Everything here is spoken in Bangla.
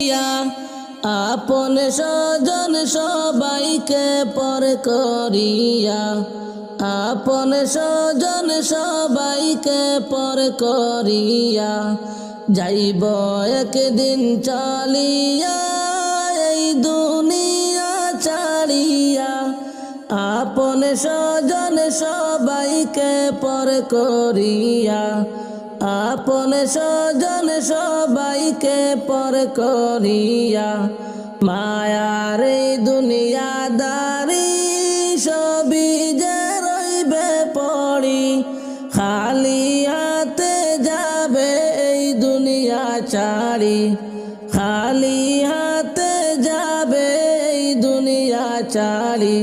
আপন স্বজন সবাইকে পর করিয়া, আপন স্বজন সবাইকে পর করিয়া, যাইব একদিন চলিয়া এই দুনিয়া ছাড়িয়া। আপন স্বজন সবাইকে পর করিয়া, আপন স্বজন সবাইকে পর করিয়া, মায়ার এই দুনিয়াদারি সবই যে রইবে পড়ি। খালি হাতে যাবে এই দুনিয়া ছাড়ি, খালি হাতে যাবে এই দুনিয়া ছাড়ি।